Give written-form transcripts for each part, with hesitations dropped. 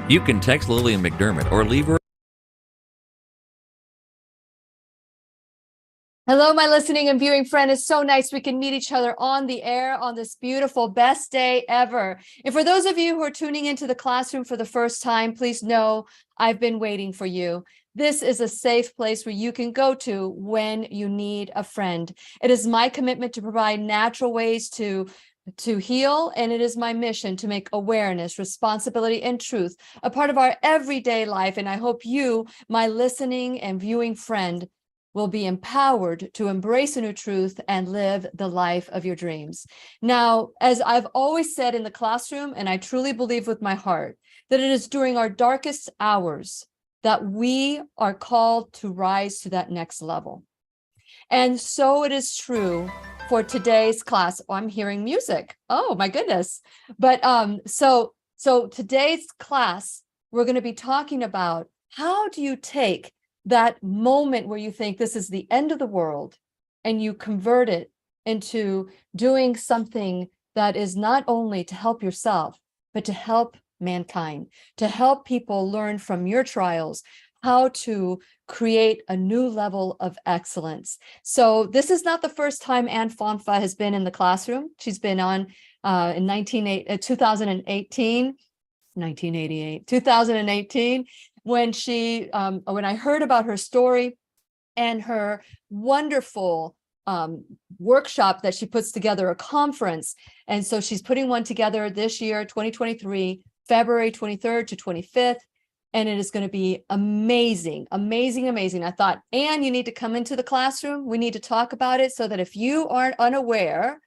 You can text Lillian McDermott or leave her. Hello, my listening and viewing friend. It's so nice we can meet each other on the air on this beautiful best day ever. And for those of you who are tuning into the classroom for the first time, please know I've been waiting for you. This is a safe place where you can go to when you need a friend. It is my commitment to provide natural ways to heal, and it is my mission to make awareness, responsibility, and truth a part of our everyday life. And I hope you, my listening and viewing friend, will be empowered to embrace a new truth and live the life of your dreams. Now, as I've always said in the classroom, and I truly believe with my heart, that it is during our darkest hours that we are called to rise to that next level. And so it is true for today's class. Oh, I'm hearing music. Oh my goodness. But so today's class, we're going to be talking about how do you take that moment where you think this is the end of the world and you convert it into doing something that is not only to help yourself, but to help mankind, to help people learn from your trials how to create a new level of excellence. So this is not the first time Anne Fonfa has been in the classroom. She's been on in 2018, when I heard about her story and her wonderful workshop that she puts together, a conference. And so she's putting one together this year, 2023, February 23rd to 25th. And it is going to be amazing, amazing, amazing. I thought, Anne, you need to come into the classroom. We need to talk about it so that if you aren't unaware,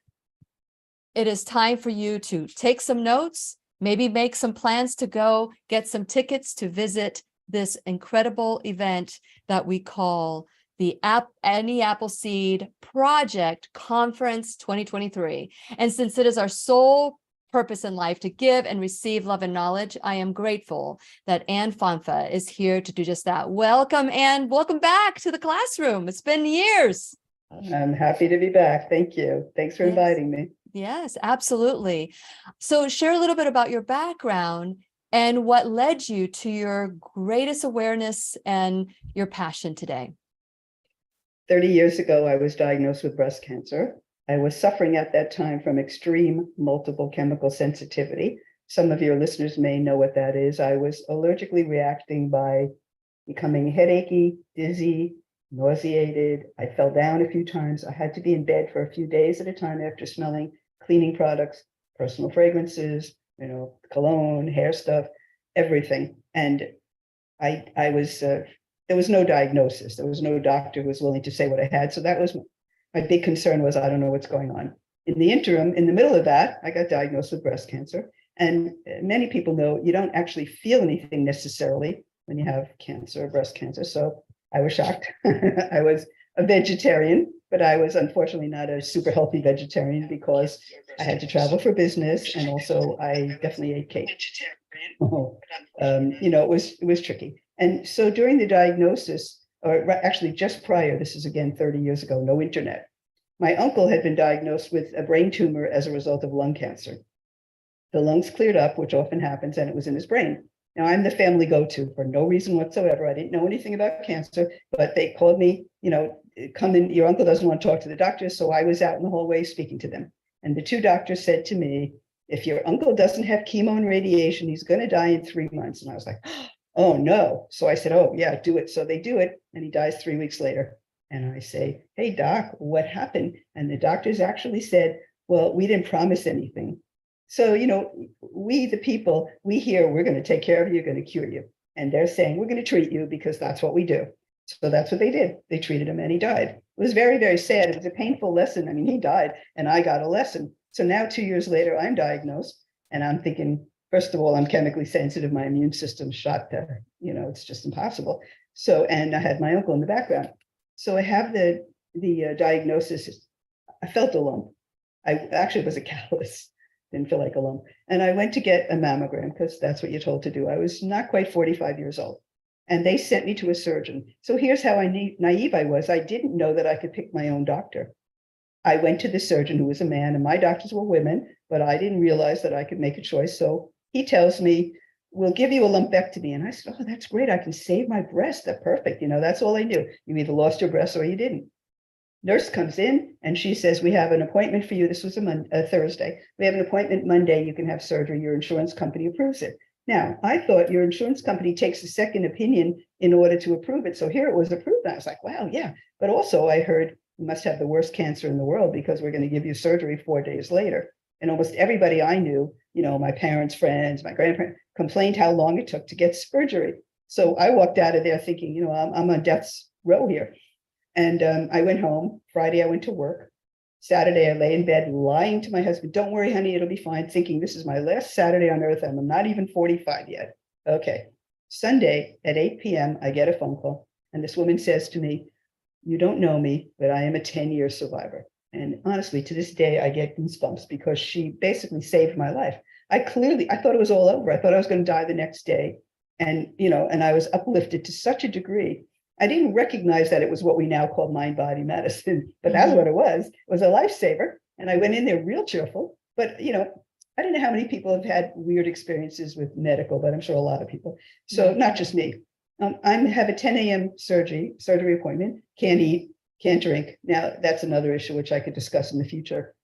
it is time for you to take some notes, maybe make some plans to go get some tickets to visit this incredible event that we call the Annie Appleseed Project Conference 2023. And since it is our sole purpose in life to give and receive love and knowledge, I am grateful that Anne Fonfa is here to do just that. Welcome, Anne. Welcome back to the classroom. It's been years. I'm happy to be back. Thank you. Thanks for inviting me. Yes, absolutely. So share a little bit about your background and what led you to your greatest awareness and your passion today. 30 years ago, I was diagnosed with breast cancer. I was suffering at that time from extreme multiple chemical sensitivity. Some of your listeners may know what that is. I was allergically reacting by becoming headachy, dizzy, nauseated. I fell down a few times. I had to be in bed for a few days at a time after smelling cleaning products, personal fragrances, cologne, hair stuff, everything. And I was, there was no diagnosis. There was no doctor who was willing to say what I had. So that was my big concern was, I don't know what's going on. In the interim, in the middle of that, I got diagnosed with breast cancer. And many people know you don't actually feel anything necessarily when you have cancer, breast cancer. So I was shocked. I was a vegetarian, but I was unfortunately not a super healthy vegetarian because I had to travel for business. And also I definitely ate cake. It was tricky. And so during the diagnosis, or actually just prior, this is again 30 years ago, no internet. My uncle had been diagnosed with a brain tumor as a result of lung cancer. The lungs cleared up, which often happens, and it was in his brain. Now, I'm the family go-to for no reason whatsoever. I didn't know anything about cancer, but they called me, come in, your uncle doesn't want to talk to the doctor. So I was out in the hallway speaking to them. And the two doctors said to me, if your uncle doesn't have chemo and radiation, he's going to die in 3 months. And I was like, oh no. So I said, oh yeah, do it. So they do it. And he dies 3 weeks later. And I say, hey, doc, what happened? And the doctors actually said, well, we didn't promise anything. So, we, the people, we hear we're going to take care of you, going to cure you. And they're saying, we're going to treat you because that's what we do. So that's what they did. They treated him and he died. It was very, very sad. It was a painful lesson. I mean, he died and I got a lesson. So now 2 years later, I'm diagnosed and I'm thinking, first of all, I'm chemically sensitive. My immune system's shot there. It's just impossible. So, and I had my uncle in the background. So I have the diagnosis. I felt a lump. I actually was a callus. Didn't feel like a lump. And I went to get a mammogram because that's what you're told to do. I was not quite 45 years old. And they sent me to a surgeon. So here's how naive I was. I didn't know that I could pick my own doctor. I went to the surgeon who was a man, and my doctors were women, but I didn't realize that I could make a choice. So he tells me, we'll give you a lumpectomy. And I said, oh, that's great. I can save my breast. That's perfect. That's all I knew. You either lost your breast or you didn't. Nurse comes in and she says, we have an appointment for you. This was a Thursday. We have an appointment Monday. You can have surgery. Your insurance company approves it. Now, I thought your insurance company takes a second opinion in order to approve it. So here it was approved. And I was like, wow, yeah. But also I heard you must have the worst cancer in the world because we're going to give you surgery 4 days later. And almost everybody I knew, my parents' friends, my grandparents, complained how long it took to get surgery. So I walked out of there thinking, I'm on death's row here. And I went home. Friday, I went to work. Saturday, I lay in bed lying to my husband, don't worry, honey, it'll be fine, thinking this is my last Saturday on earth. I'm not even 45 yet. Okay. Sunday at 8 p.m., I get a phone call. And this woman says to me, you don't know me, but I am a 10-year survivor. And honestly, to this day, I get goosebumps because she basically saved my life. I thought it was all over. I thought I was going to die the next day. And, and I was uplifted to such a degree. I didn't recognize that it was what we now call mind-body medicine, but that's what it was. It was a lifesaver. And I went in there real cheerful. But, I don't know how many people have had weird experiences with medical, but I'm sure a lot of people. So not just me. I have a 10 a.m. surgery appointment, can't eat, can't drink. Now, that's another issue which I could discuss in the future.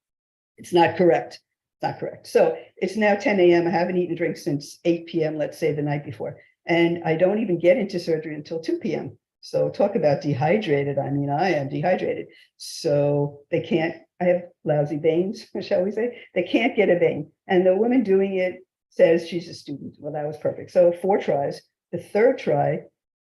It's not correct. It's not correct. So it's now 10 a.m. I haven't eaten a drink since 8 p.m., let's say the night before. And I don't even get into surgery until 2 p.m. So talk about dehydrated. I mean, I am dehydrated. So I have lousy veins, shall we say. They can't get a vein. And the woman doing it says she's a student. Well, that was perfect. So 4 tries. The third try,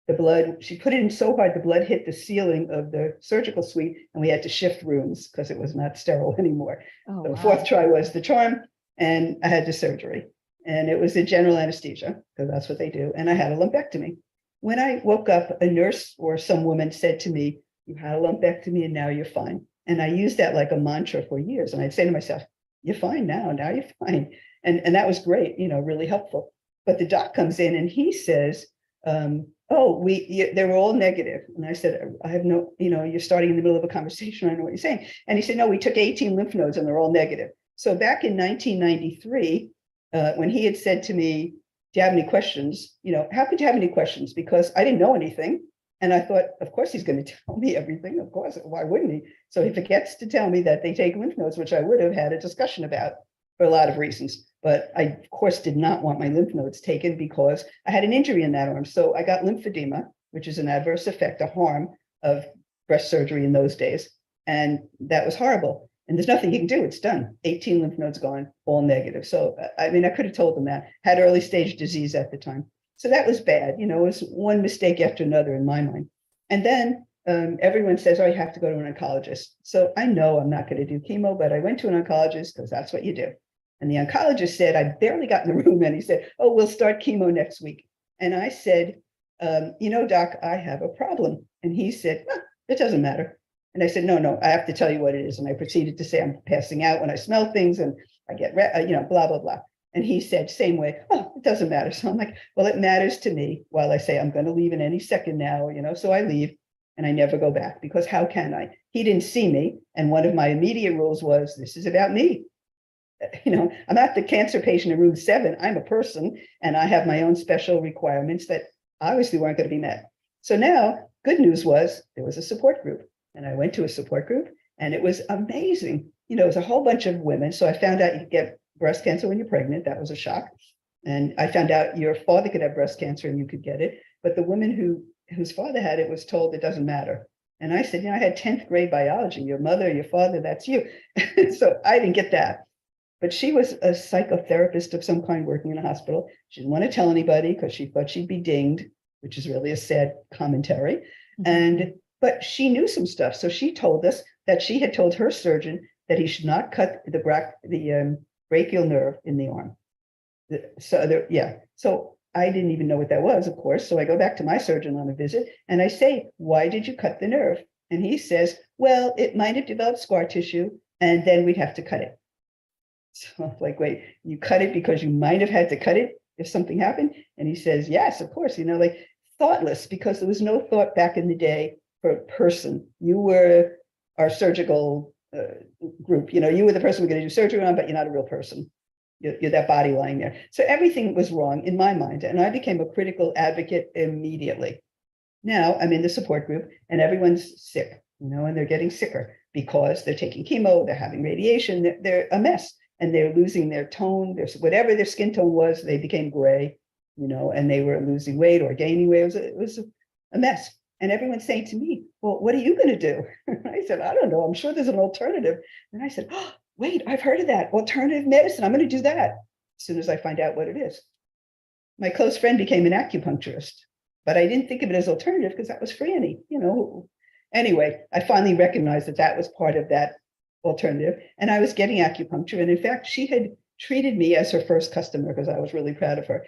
the blood, she put it in so hard, the blood hit the ceiling of the surgical suite and we had to shift rooms because it was not sterile anymore. Oh, So the wow. 4th try was the charm and I had the surgery. And it was a general anesthesia because that's what they do. And I had a lumpectomy. When I woke up, a nurse or some woman said to me, you had a lumpectomy and now you're fine. And I used that like a mantra for years. And I'd say to myself, you're fine now you're fine. And that was great, really helpful. But the doc comes in and he says, they were all negative. And I said, I have no, you're starting in the middle of a conversation. I know what you're saying. And he said, no, we took 18 lymph nodes and they're all negative. So back in 1993, when he had said to me, do you have any questions? How could you have any questions? Because I didn't know anything. And I thought, of course, he's going to tell me everything. Of course, why wouldn't he? So he forgets to tell me that they take lymph nodes, which I would have had a discussion about for a lot of reasons. But I, of course, did not want my lymph nodes taken because I had an injury in that arm. So I got lymphedema, which is an adverse effect, a harm of breast surgery in those days. And that was horrible. And there's nothing you can do. It's done. 18 lymph nodes gone, all negative. So, I mean, I could have told them that. Had early stage disease at the time. So that was bad. It was one mistake after another in my mind. And then everyone says, oh, you have to go to an oncologist. So I know I'm not going to do chemo, but I went to an oncologist because that's what you do. And the oncologist said, I barely got in the room and he said, oh, we'll start chemo next week. And I said, doc, I have a problem. And he said, well, it doesn't matter. And I said, no, I have to tell you what it is. And I proceeded to say, I'm passing out when I smell things and I get, blah, blah, blah. And he said, same way, oh, it doesn't matter. So I'm like, well, it matters to me while I say I'm going to leave in any second now, so I leave and I never go back because how can I? He didn't see me. And one of my immediate rules was, this is about me. I'm not the cancer patient in room 7. I'm a person and I have my own special requirements that obviously weren't going to be met. So now good news was there was a support group and I went to a support group and it was amazing. It was a whole bunch of women. So I found out you could get breast cancer when you're pregnant. That was a shock. And I found out your father could have breast cancer and you could get it. But the woman whose father had it was told it doesn't matter. And I said, I had 10th grade biology, your mother, your father, that's you. So I didn't get that. But she was a psychotherapist of some kind working in a hospital. She didn't want to tell anybody because she thought she'd be dinged, which is really a sad commentary. But she knew some stuff. So she told us that she had told her surgeon that he should not cut the brachial nerve in the arm. So I didn't even know what that was, of course. So I go back to my surgeon on a visit and I say, why did you cut the nerve? And he says, well, it might have developed scar tissue and then we'd have to cut it. So I'm like, wait, you cut it because you might have had to cut it if something happened? And he says, yes, of course, thoughtless, because there was no thought back in the day for a person. You were our surgical group, you were the person we're going to do surgery on, but you're not a real person. You're that body lying there. So everything was wrong in my mind. And I became a critical advocate immediately. Now I'm in the support group and everyone's sick, and they're getting sicker because they're taking chemo, they're having radiation, they're a mess and they're losing their tone. There's whatever their skin tone was, they became gray, and they were losing weight or gaining weight. It was a mess. And everyone's saying to me, well, what are you going to do? I said, I don't know. I'm sure there's an alternative. And I said, oh, wait, I've heard of that. Alternative medicine. I'm going to do that as soon as I find out what it is. My close friend became an acupuncturist, but I didn't think of it as alternative because that was for Annie, Anyway, I finally recognized that that was part of that alternative. And I was getting acupuncture. And in fact, she had treated me as her first customer because I was really proud of her.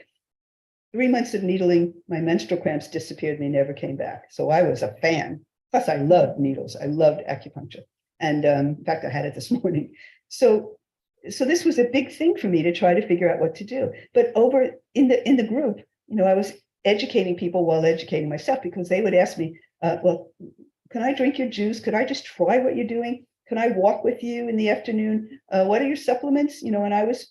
3 months of needling, my menstrual cramps disappeared and they never came back. So I was a fan. Plus, I loved needles. I loved acupuncture. And in fact, I had it this morning. So this was a big thing for me to try to figure out what to do. But over in the group, I was educating people while educating myself because they would ask me, well, can I drink your juice? Could I just try what you're doing? Can I walk with you in the afternoon? What are your supplements? And I was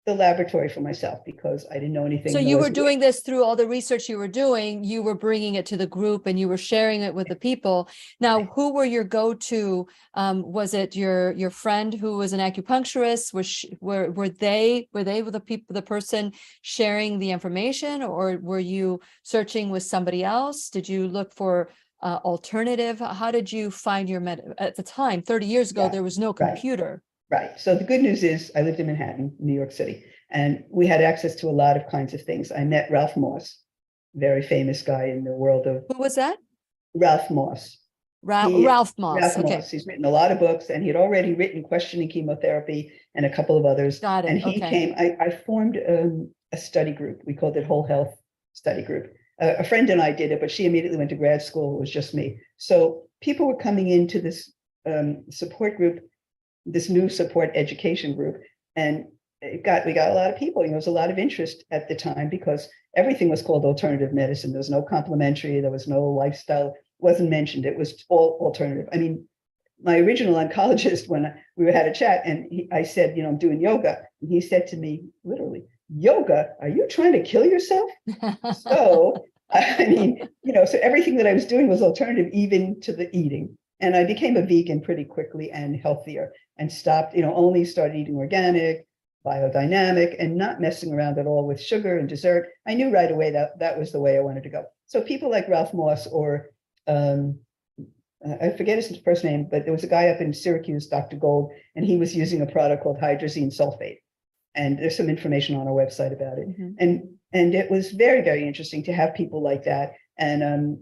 the laboratory for myself because I didn't know anything. So you were doing this through all the research you were doing, you were bringing it to the group and you were sharing it with the people. Now, who were your go-to? Was it your friend who was an acupuncturist? Were they the person sharing the information, or were you searching with somebody else? Did you look for alternative? How did you find your at the time, 30 years ago, there was no computer. Right. So the good news is I lived in Manhattan, New York City, and we had access to a lot of kinds of things. I met Ralph Moss, very famous guy in the world of. Who was that? Ralph Moss. Ralph Moss. Ralph Okay. Moss. He's written a lot of books and he had already written Questioning Chemotherapy and a couple of others. Got it. And he came, I formed a study group. We called it Whole Health Study Group. A friend and I did it, but she immediately went to grad school. It was just me. So people were coming into this support group, this new support education group, and we got a lot of people. There was a lot of interest at the time because everything was called alternative medicine. There was no complementary, there was no lifestyle, wasn't mentioned. It was all alternative. I mean, my original oncologist, when we had a chat, and I said, I'm doing yoga, and he said to me, literally, yoga? Are you trying to kill yourself? So, I mean, so everything that I was doing was alternative, even to the eating. And I became a vegan pretty quickly and healthier and stopped, only started eating organic, biodynamic, and not messing around at all with sugar and dessert. I knew right away that that was the way I wanted to go. So people like Ralph Moss or I forget his first name, but there was a guy up in Syracuse, Dr. Gold, and he was using a product called hydrazine sulfate. And there's some information on our website about it. Mm-hmm. And it was very, very interesting to have people like that. And,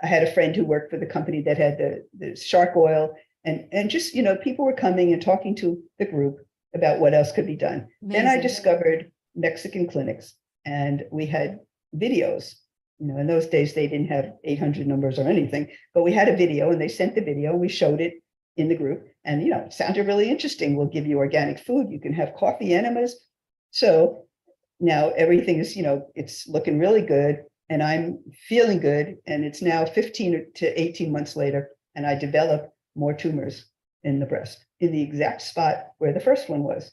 I had a friend who worked for the company that had the shark oil, and just, people were coming and talking to the group about what else could be done. Amazing. Then I discovered Mexican clinics, and we had videos. In those days, they didn't have 800 numbers or anything, but we had a video, and they sent the video, and we showed it in the group, and, it sounded really interesting. We'll give you organic food. You can have coffee enemas. So now everything is, it's looking really good. And I'm feeling good. And it's now 15 to 18 months later, and I develop more tumors in the breast, in the exact spot where the first one was.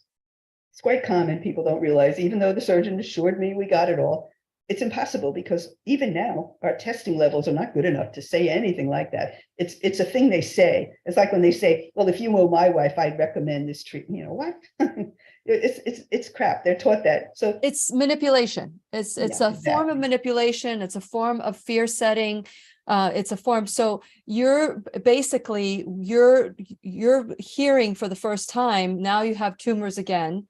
It's quite common. People don't realize, even though the surgeon assured me we got it all, it's impossible because even now our testing levels are not good enough to say anything like that. It's a thing they say. It's like when they say, well, if you were my wife, I'd recommend this treatment. What? It's crap. They're taught that. So it's manipulation. It's a form of manipulation. It's a form of fear setting. It's a form. So you're basically you're hearing for the first time. Now you have tumors again,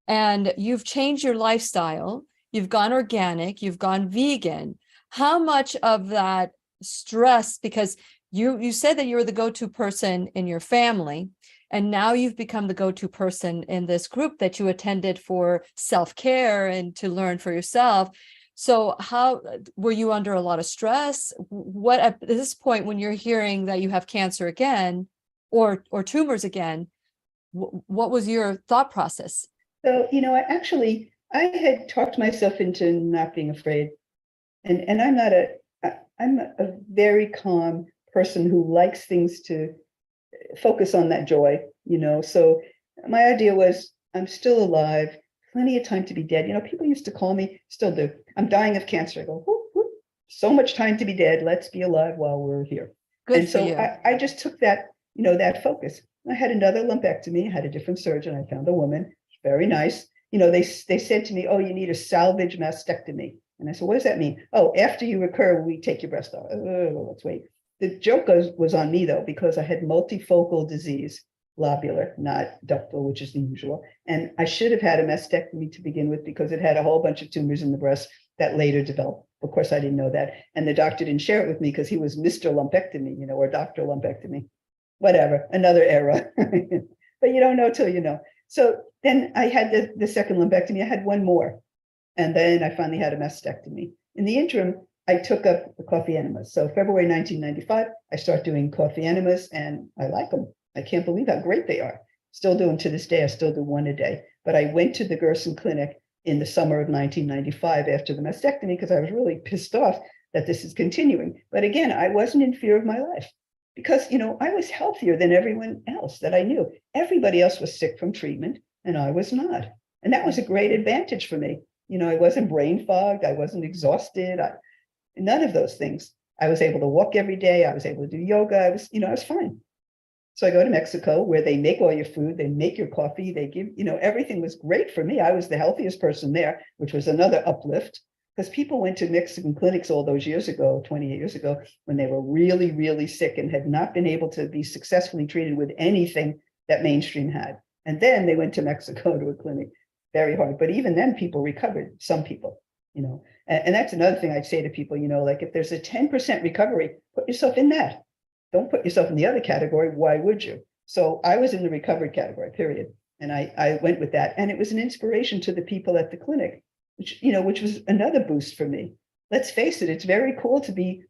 and you've changed your lifestyle. You've gone organic, you've gone vegan. How much of that stress, because you said that you were the go-to person in your family, and now you've become the go-to person in this group that you attended for self-care and to learn for yourself. So how were you under a lot of stress? What at this point, when you're hearing that you have cancer again or tumors again, what was your thought process? So, I had talked myself into not being afraid, and I'm a very calm person who likes things to focus on that joy, So my idea was, I'm still alive, plenty of time to be dead. People used to call me, still do. I'm dying of cancer. I go, whoop, whoop. So much time to be dead. Let's be alive while we're here. Good And for so you. I just took that, that focus. I had another lumpectomy. I had a different surgeon. I found a woman, very nice. They said to me, oh, you need a salvage mastectomy. And I said, what does that mean? Oh, after you recur, we take your breast off. Oh, let's wait. The joke was on me, though, because I had multifocal disease, lobular, not ductal, which is the usual. And I should have had a mastectomy to begin with because it had a whole bunch of tumors in the breast that later developed. Of course, I didn't know that. And the doctor didn't share it with me because he was Mr. Lumpectomy, or Dr. Lumpectomy, whatever, another era. But you don't know till you know. So then I had the second lumpectomy. I had one more. And then I finally had a mastectomy. In the interim, I took up the coffee enemas. So February 1995, I start doing coffee enemas and I like them. I can't believe how great they are. Still do them to this day. I still do one a day. But I went to the Gerson Clinic in the summer of 1995 after the mastectomy because I was really pissed off that this is continuing. But again, I wasn't in fear of my life because, I was healthier than everyone else that I knew. Everybody else was sick from treatment and I was not. And that was a great advantage for me. I wasn't brain fogged. I wasn't exhausted. None of those things. I was able to walk every day. I was able to do yoga. I was fine. So I go to Mexico where they make all your food. They make your coffee. They give, everything was great for me. I was the healthiest person there, which was another uplift because people went to Mexican clinics all those years ago, 28 years ago, when they were really, really sick and had not been able to be successfully treated with anything that mainstream had. And then they went to Mexico to a clinic. Very hard. But even then, people recovered, some people, and that's another thing I'd say to people, like if there's a 10% recovery, put yourself in that. Don't put yourself in the other category. Why would you? So I was in the recovered category, period. And I went with that. And it was an inspiration to the people at the clinic, which was another boost for me. Let's face it, it's very cool to be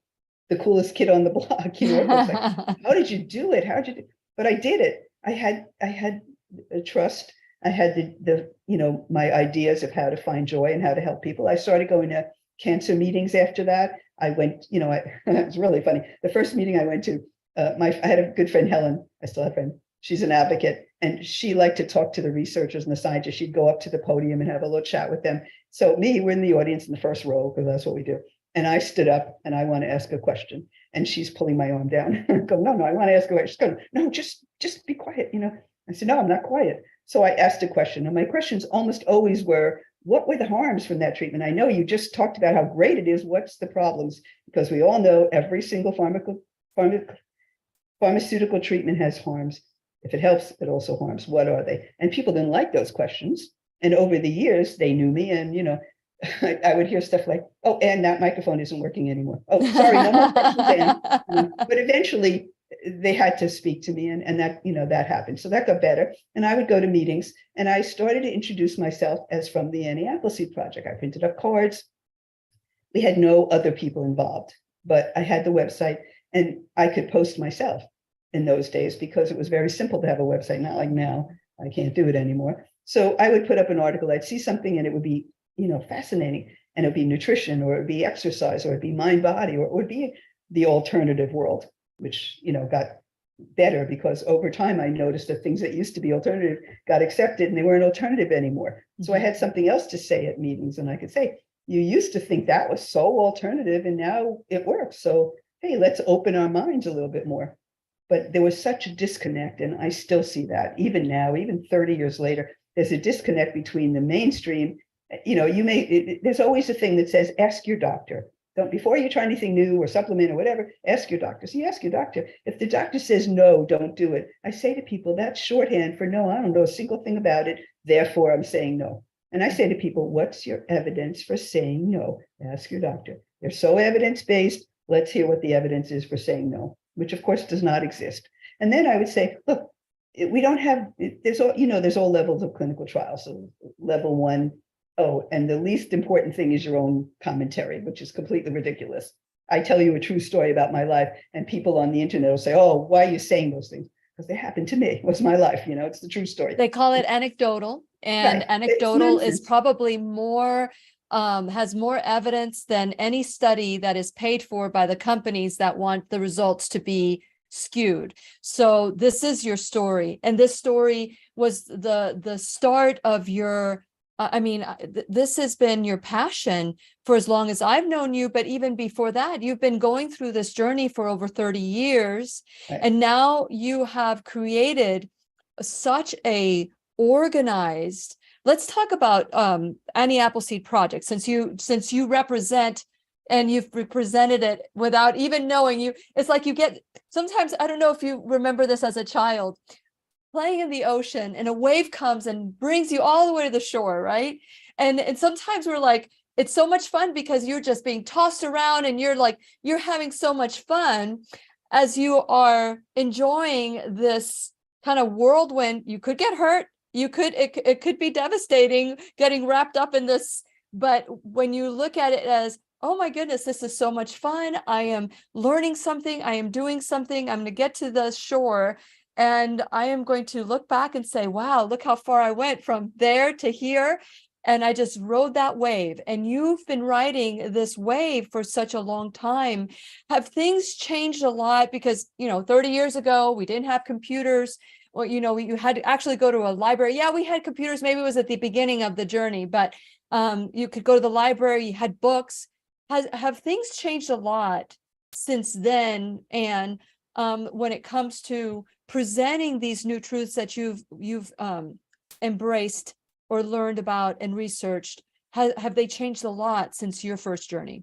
the coolest kid on the block. It's like, how did you do it? How did you do it? But I did it. I had a trust. I had my ideas of how to find joy and how to help people. I started going to cancer meetings after that. I went, it was really funny. The first meeting I went to, I had a good friend, Helen. I still have a friend. She's an advocate and she liked to talk to the researchers and the scientists. She'd go up to the podium and have a little chat with them. So we're in the audience in the first row because that's what we do. And I stood up and I want to ask a question. And she's pulling my arm down. I go, no, I want to ask a question. She's going, no, just be quiet. I said, no, I'm not quiet. So I asked a question, and my questions almost always were, what were the harms from that treatment? I know you just talked about how great it is. What's the problems? Because we all know every single pharmaceutical treatment has harms. If it helps, it also harms. What are they? And people didn't like those questions. And over the years, they knew me. And, I would hear stuff like, oh, Anne, that microphone isn't working anymore. Oh, sorry, no more questions, Anne. But eventually, they had to speak to me and that, that happened. So that got better. And I would go to meetings and I started to introduce myself as from the Annie Appleseed Project. I printed up cards. We had no other people involved, but I had the website and I could post myself in those days because it was very simple to have a website, not like now. I can't do it anymore. So I would put up an article. I'd see something and it would be, fascinating. And it would be nutrition or it would be exercise or it would be mind body or it would be the alternative world, which, got better because over time I noticed that things that used to be alternative got accepted and they weren't alternative anymore. So I had something else to say at meetings and I could say, you used to think that was so alternative and now it works. So, hey, let's open our minds a little bit more. But there was such a disconnect and I still see that even now, even 30 years later, there's a disconnect between the mainstream. There's always a thing that says, ask your doctor. Don't, before you try anything new or supplement or whatever, ask your doctor. So you ask your doctor. If the doctor says no, don't do it. I say to people, that's shorthand for no, I don't know a single thing about it. Therefore, I'm saying no. And I say to people, what's your evidence for saying no? Ask your doctor. They're so evidence-based. Let's hear what the evidence is for saying no, which of course does not exist. And then I would say, look, we don't have, there's all levels of clinical trials. So level 1, oh, and the least important thing is your own commentary, which is completely ridiculous. I tell you a true story about my life and people on the internet will say, oh, why are you saying those things? Because they happened to me. It was my life. It's the true story. They call it anecdotal, and right. Anecdotal is probably more, has more evidence than any study that is paid for by the companies that want the results to be skewed. So this is your story, and this story was the start of your this has been your passion for as long as I've known you, but even before that, you've been going through this journey for over 30 years. Right. And now you have created such a organized, let's talk about Annie Appleseed Project, since you represent, and you've represented it without even knowing you. It's like you get, sometimes, I don't know if you remember this as a child, playing in the ocean and a wave comes and brings you all the way to the shore, right? And sometimes we're like, it's so much fun because you're just being tossed around and you're having so much fun as you are enjoying this kind of whirlwind. You could get hurt. It could be devastating getting wrapped up in this. But when you look at it as, oh my goodness, this is so much fun. I am learning something. I am doing something. I'm going to get to the shore. And I am going to look back and say, wow, look how far I went from there to here. And I just rode that wave. And you've been riding this wave for such a long time. Have things changed a lot? Because, 30 years ago, we didn't have computers. Well, you had to actually go to a library. Yeah, we had computers. Maybe it was at the beginning of the journey, but you could go to the library. You had books. Have things changed a lot since then? And when it comes to presenting these new truths that you've embraced or learned about and researched, have they changed a lot since your first journey?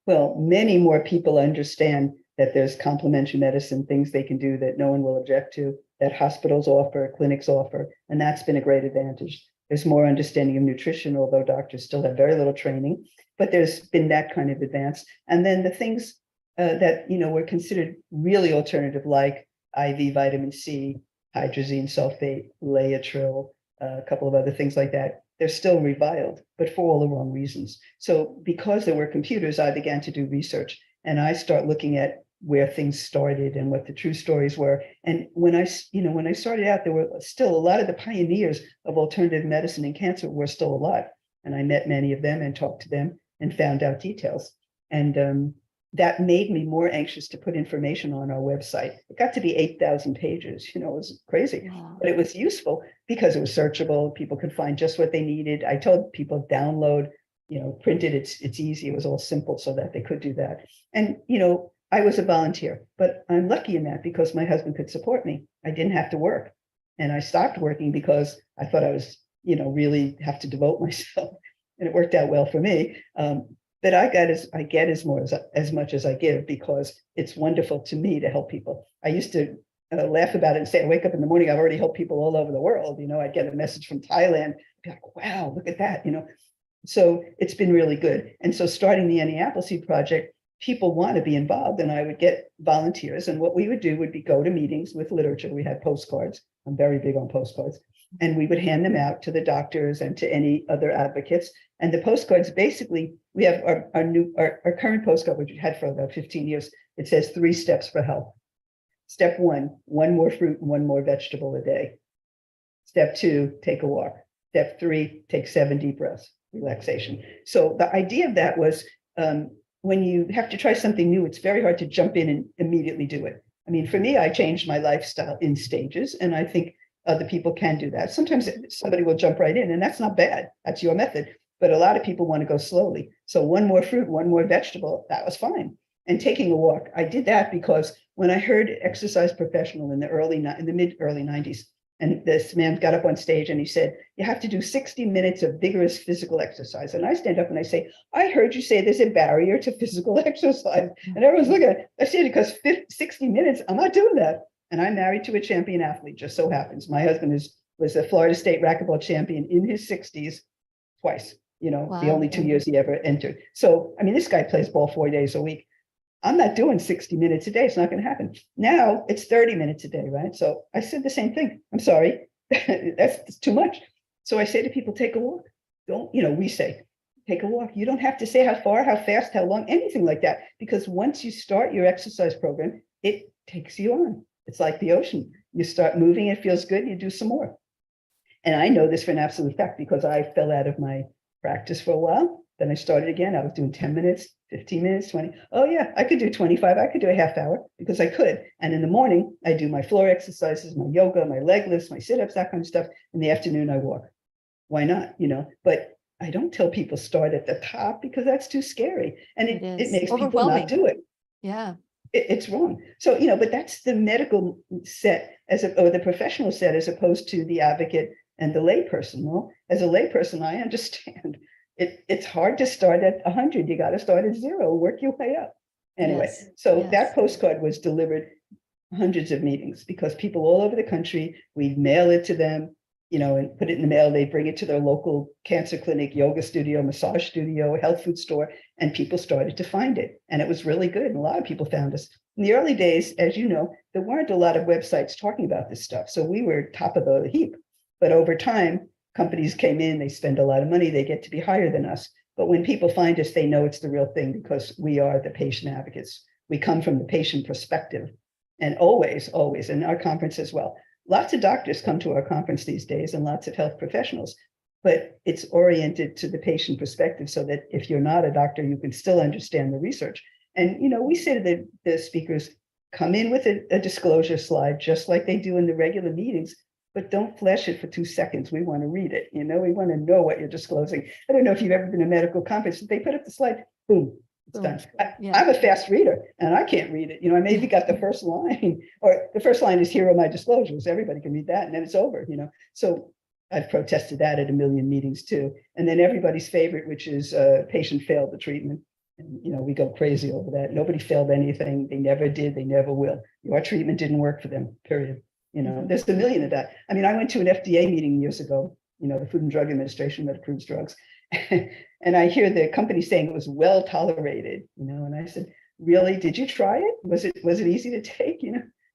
Well, many more people understand that there's complementary medicine, things they can do that no one will object to, that hospitals offer, clinics offer, and that's been a great advantage. There's more understanding of nutrition, although doctors still have very little training, but there's been that kind of advance. And then the things that were considered really alternative, like IV vitamin C, hydrazine sulfate, Laetrile, a couple of other things like that, they're still reviled, but for all the wrong reasons. So because there were computers, I began to do research, and I start looking at where things started and what the true stories were. And when I started out, there were still a lot of the pioneers of alternative medicine and cancer were still alive. And I met many of them and talked to them and found out details. And that made me more anxious to put information on our website. It got to be 8,000 pages, it was crazy, but it was useful because it was searchable. People could find just what they needed. I told people download, print it. It's easy. It was all simple so that they could do that. And, I was a volunteer, but I'm lucky in that because my husband could support me. I didn't have to work. And I stopped working because I thought I was, really have to devote myself. And it worked out well for me. But I get as much as I give because it's wonderful to me to help people. I used to laugh about it and say, I wake up in the morning, I've already helped people all over the world. I'd get a message from Thailand, be like, wow, look at that, So it's been really good. And so starting the Annie Appleseed Project, people want to be involved, and I would get volunteers. And what we would do would be go to meetings with literature. We had postcards. I'm very big on postcards. And we would hand them out to the doctors and to any other advocates. And the postcards, basically, we have our current postcard, which we had for about 15 years. It says 3 steps for health. Step 1, 1 more fruit and 1 more vegetable a day. Step 2, take a walk. Step 3, take 7 deep breaths, relaxation. So the idea of that was when you have to try something new, it's very hard to jump in and immediately do it. I mean, for me, I changed my lifestyle in stages, and I think other people can do that. Sometimes somebody will jump right in, and that's not bad. That's your method. But a lot of people want to go slowly. So 1 more fruit, 1 more vegetable, that was fine. And taking a walk, I did that because when I heard exercise professional in the mid-early 90s, and this man got up on stage and he said, you have to do 60 minutes of vigorous physical exercise. And I stand up and I say, I heard you say there's a barrier to physical exercise. And everyone's looking at it. I said, because 60 minutes, I'm not doing that. And I'm married to a champion athlete, just so happens. My husband was a Florida State racquetball champion in his 60s twice, Wow. The only 2 years he ever entered. So, I mean, this guy plays ball 4 days a week. I'm not doing 60 minutes a day. It's not going to happen. Now it's 30 minutes a day, right? So I said the same thing. I'm sorry, that's too much. So I say to people, take a walk. Don't, we say, take a walk. You don't have to say how far, how fast, how long, anything like that. Because once you start your exercise program, it takes you on. It's like the ocean. You start moving, it feels good, you do some more. And I know this for an absolute fact because I fell out of my practice for a while. Then I started again. I was doing 10 minutes, 15 minutes, 20. Oh yeah, I could do 25. I could do a half hour because I could. And in the morning, I do my floor exercises, my yoga, my leg lifts, my sit-ups, that kind of stuff. In the afternoon, I walk. Why not? But I don't tell people start at the top because that's too scary. And it makes people not do it. Yeah. It's wrong. So, but that's the medical set or the professional set as opposed to the advocate and the layperson. Well, as a layperson, I understand it's hard to start at 100. You got to start at 0, work your way up. Anyway, that postcard was delivered hundreds of meetings because people all over the country, we'd mail it to them, and put it in the mail. They bring it to their local cancer clinic, yoga studio, massage studio, health food store, and people started to find it. And it was really good. And a lot of people found us. In the early days, as you know, there weren't a lot of websites talking about this stuff. So we were top of the heap. But over time, companies came in, they spend a lot of money, they get to be higher than us. But when people find us, they know it's the real thing because we are the patient advocates. We come from the patient perspective. And always, in our conference as well. Lots of doctors come to our conference these days and lots of health professionals, but it's oriented to the patient perspective so that if you're not a doctor, you can still understand the research. And, we say to the speakers, come in with a disclosure slide, just like they do in the regular meetings, but don't flash it for 2 seconds. We want to read it. We want to know what you're disclosing. I don't know if you've ever been to a medical conference. They put up the slide, boom. It's done. I'm a fast reader and I can't read it. I maybe got the first line or the first line is here are my disclosures. Everybody can read that and then it's over, So I've protested that at a million meetings too. And then everybody's favorite, which is patient failed the treatment. And, we go crazy over that. Nobody failed anything. They never did. They never will. Your treatment didn't work for them, period. There's a million of that. I mean, I went to an FDA meeting years ago, the Food and Drug Administration that approves drugs. And I hear the company saying it was well tolerated, and I said, really, did you try it? Was it easy to take?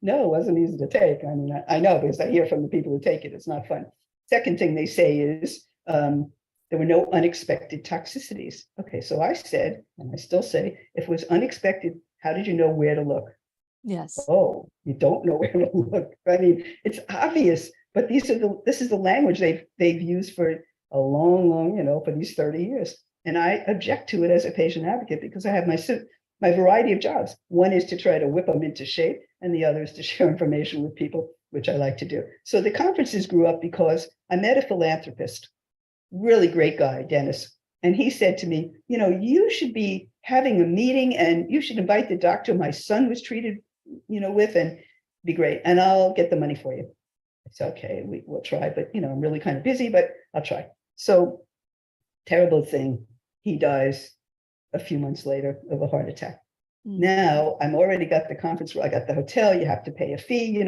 No, it wasn't easy to take. I mean, I know because I hear from the people who take it, it's not fun. Second thing they say is there were no unexpected toxicities. Okay, so I said, and I still say, if it was unexpected, how did you know where to look? Yes. Oh, you don't know where to look. I mean, it's obvious, but this is the language they've used for a long, for these 30 years. And I object to it as a patient advocate because I have my variety of jobs. One is to try to whip them into shape, and the other is to share information with people, which I like to do. So the conferences grew up because I met a philanthropist, really great guy, Dennis. And he said to me, you should be having a meeting and you should invite the doctor my son was treated, with, and be great. And I'll get the money for you. It's okay, we'll try, but I'm really kind of busy, but I'll try. So terrible thing, he dies a few months later of a heart attack. Now I'm already got the conference, I got the hotel, you have to pay a fee,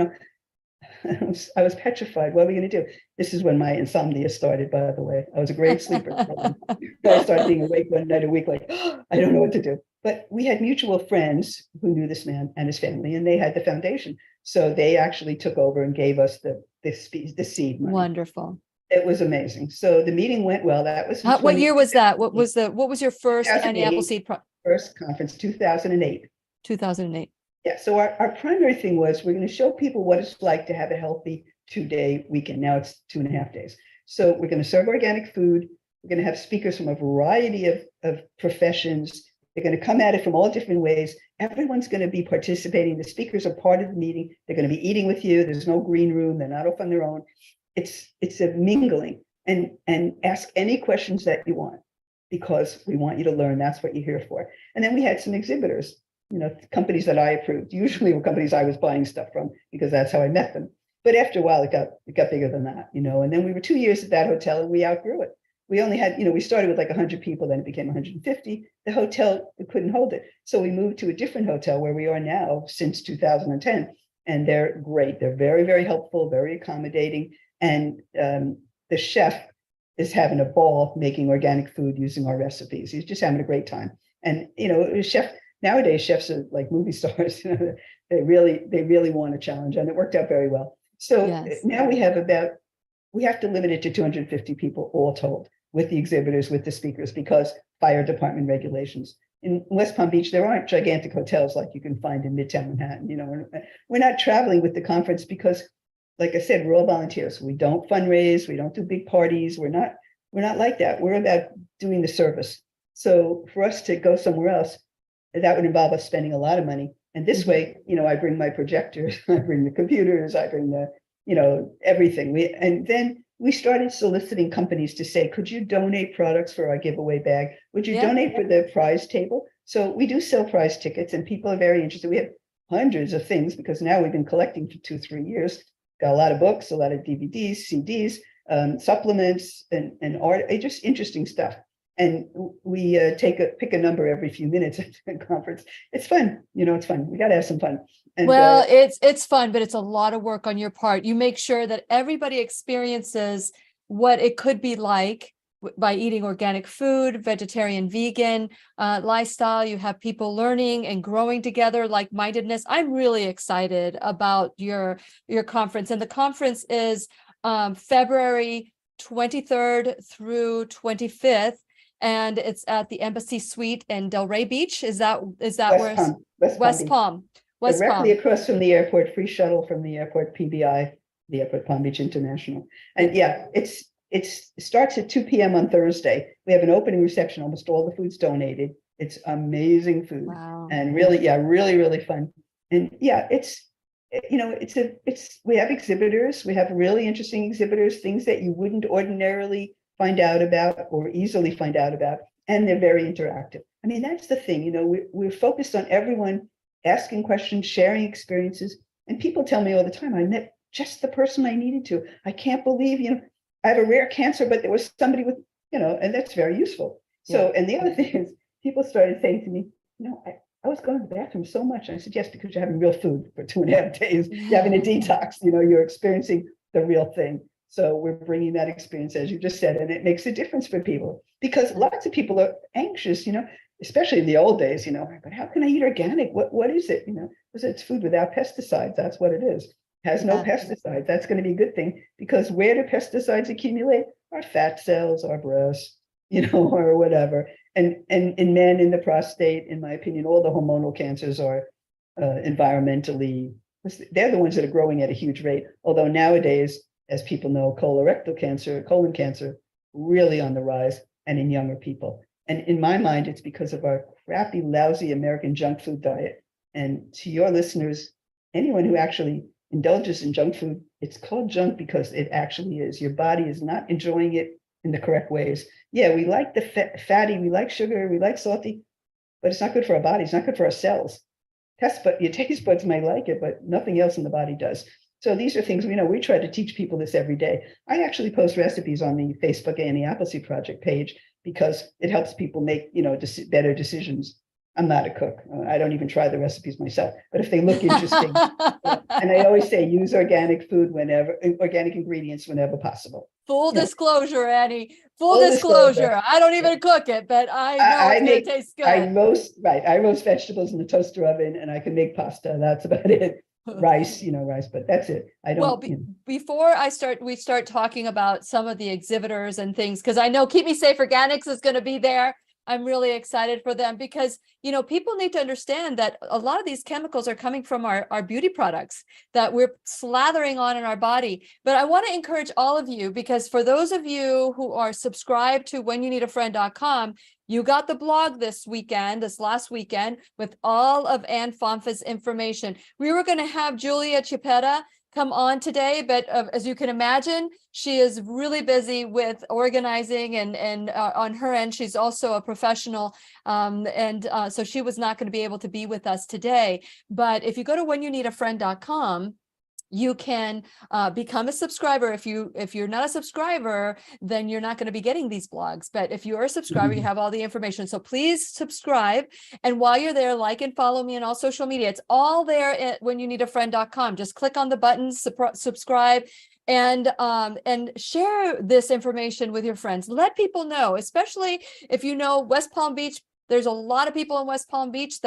I was petrified. What are we going to do? This is when my insomnia started, by the way. I was a great sleeper. I started being awake one night a week, like, I don't know what to do. But we had mutual friends who knew this man and his family, and they had the foundation. So they actually took over and gave us the seed money. Wonderful. It was amazing. So the meeting went well. That was what year was that? What was your first Annie Appleseed first conference? 2008. 2008. Yeah. So our primary thing was we're going to show people what it's like to have a healthy 2-day weekend. Now it's 2.5 days. So we're going to serve organic food. We're going to have speakers from a variety of professions. They're going to come at it from all different ways. Everyone's going to be participating. The speakers are part of the meeting. They're going to be eating with you. There's no green room. They're not off on their own. It's a mingling, and ask any questions that you want because we want you to learn. That's what you're here for. And then we had some exhibitors, companies that I approved, usually were companies I was buying stuff from because that's how I met them. But after a while, it got bigger than that, and then we were 2 years at that hotel and we outgrew it. We only had, we started with like 100 people, then it became 150. The hotel couldn't hold it. So we moved to a different hotel where we are now since 2010. And they're great. They're very, very helpful, very accommodating. And the chef is having a ball making organic food using our recipes. He's just having a great time. And, nowadays chefs are like movie stars. They really want a challenge, and it worked out very well. So now we have to limit it to 250 people all told, with the exhibitors, with the speakers, because fire department regulations. In West Palm Beach, there aren't gigantic hotels like you can find in Midtown Manhattan. We're not traveling with the conference because, like I said, we're all volunteers. We don't fundraise. We don't do big parties. We're not like that. We're about doing the service. So for us to go somewhere else, that would involve us spending a lot of money. And this way, I bring my projectors, I bring the computers, I bring the, everything. And then we started soliciting companies to say, could you donate products for our giveaway bag? Would you donate for the prize table? So we do sell prize tickets and people are very interested. We have hundreds of things because now we've been collecting for 2-3 years. Got a lot of books, a lot of DVDs, CDs, supplements, and art, just interesting stuff. And we pick a number every few minutes at the conference. It's fun, it's fun. We got to have some fun. And, well, it's fun, but it's a lot of work on your part. You make sure that everybody experiences what it could be like by eating organic food, vegetarian, vegan lifestyle. You have people learning and growing together, like-mindedness. I'm really excited about your conference, and the conference is February 23rd through 25th. And it's at the Embassy Suite in Delray Beach. Is that where? West Palm. Directly across from the airport, free shuttle from the airport, PBI, the Airport Palm Beach International. And yeah, it starts at 2 p.m. on Thursday. We have an opening reception. Almost all the food's donated. It's amazing food. Wow. And really, really, really fun. And yeah, we have exhibitors. We have really interesting exhibitors, things that you wouldn't ordinarily find out about or easily find out about, and they're very interactive. I mean, that's the thing, we're focused on everyone asking questions, sharing experiences, and people tell me all the time, I met just the person I needed to. I can't believe, I have a rare cancer, but there was somebody with, and that's very useful. So, and the other thing is, people started saying to me, I was going to the bathroom so much. And I said, yes, because you're having real food for 2.5 days. You're having a detox, you're experiencing the real thing. So we're bringing that experience, as you just said, and it makes a difference for people because lots of people are anxious, especially in the old days, but how can I eat organic? What is it? Because it's food without pesticides. That's what it is. It has no pesticides. That's going to be a good thing because where do pesticides accumulate? Our fat cells, our breasts, or whatever. And in men, in the prostate, in my opinion, all the hormonal cancers are environmentally, they're the ones that are growing at a huge rate. Although nowadays, as people know, colorectal cancer, colon cancer, really on the rise and in younger people. And in my mind, it's because of our crappy, lousy American junk food diet. And to your listeners, anyone who actually indulges in junk food, it's called junk because it actually is. Your body is not enjoying it in the correct ways. Yeah, we like the fatty, we like sugar, we like salty, but it's not good for our body. It's not good for our cells. Your taste buds may like it, but nothing else in the body does. So these are things, we try to teach people this every day. I actually post recipes on the Facebook Annie Appleseed Project page because it helps people make, better decisions. I'm not a cook. I don't even try the recipes myself, but if they look interesting, and I always say use organic ingredients whenever possible. Full disclosure, Annie. Full disclosure. I don't even cook it, but I know it's going to taste good. I roast vegetables in the toaster oven and I can make pasta. That's about it. Rice, but that's it. I don't. Before we start talking about some of the exhibitors and things, because I know Keep Me Safe Organics is going to be there. I'm really excited for them because, people need to understand that a lot of these chemicals are coming from our beauty products that we're slathering on in our body. But I want to encourage all of you, because for those of you who are subscribed to whenyouneedafriend.com, you got the blog this last weekend, with all of Ann Fonfa's information. We were going to have Julia Chiapetta come on today, but as you can imagine, she is really busy with organizing and on her end, she's also a professional. So she was not going to be able to be with us today. But if you go to whenyouneedafriend.com, you can become a subscriber. If you're not a subscriber, then you're not going to be getting these blogs. But if you're a subscriber, you have all the information. So please subscribe. And while you're there, like and follow me on all social media. It's all there at whenyouneedafriend.com. Just click on the button, subscribe, and share this information with your friends. Let people know, especially if you know West Palm Beach. There's a lot of people in West Palm Beach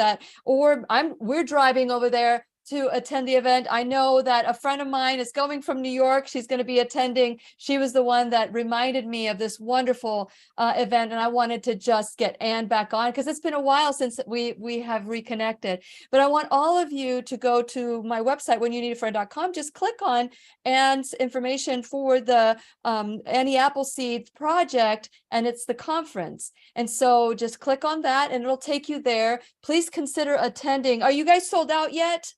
we're driving over there to attend the event. I know that a friend of mine is going from New York. She's going to be attending. She was the one that reminded me of this wonderful event, and I wanted to just get Anne back on because it's been a while since we have reconnected. But I want all of you to go to my website, whenyouneedafriend.com. Just click on Anne's information for the Annie Appleseed Project, and it's the conference. And so just click on that and it'll take you there. Please consider attending. Are you guys sold out yet?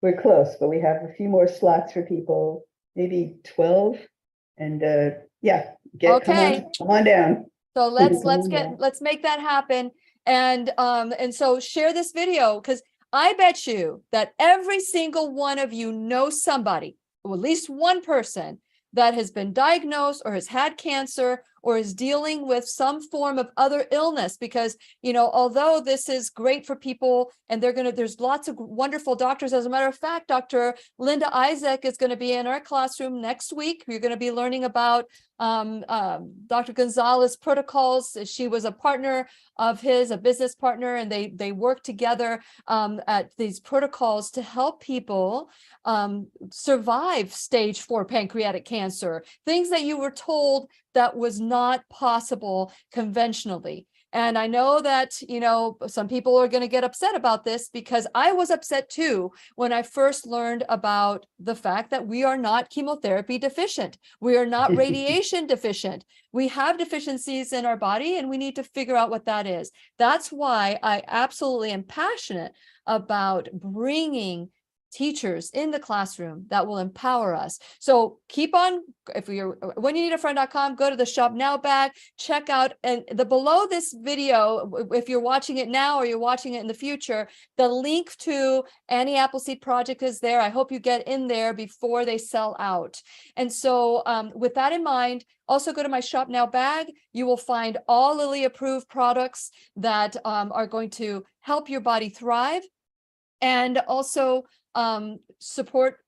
We're close, but we have a few more slots for people, maybe 12. And yeah, Okay. come on down. So let's make that happen. And so share this video, because I bet you that every single one of you knows somebody, or at least one person, that has been diagnosed or has had cancer or is dealing with some form of other illness. Because, although this is great for people and there's lots of wonderful doctors. As a matter of fact, Dr. Linda Isaac is going to be in our classroom next week. You're going to be learning about Dr. Gonzalez protocols. She was a partner of his, a business partner, and they work together at these protocols to help people survive stage 4 pancreatic cancer, things that you were told that was not possible conventionally. And I know that, some people are going to get upset about this, because I was upset too when I first learned about the fact that we are not chemotherapy deficient. We are not radiation deficient. We have deficiencies in our body, and we need to figure out what that is. That's why I absolutely am passionate about bringing teachers in the classroom that will empower us. So keep on, if you're whenyouneedafriend.com, go to the Shop Now bag, check out, and below this video, if you're watching it now or you're watching it in the future, the link to Annie Appleseed Project is there. I hope you get in there before they sell out. And so with that in mind, also go to my Shop Now bag. You will find all Lilly approved products that are going to help your body thrive, and also support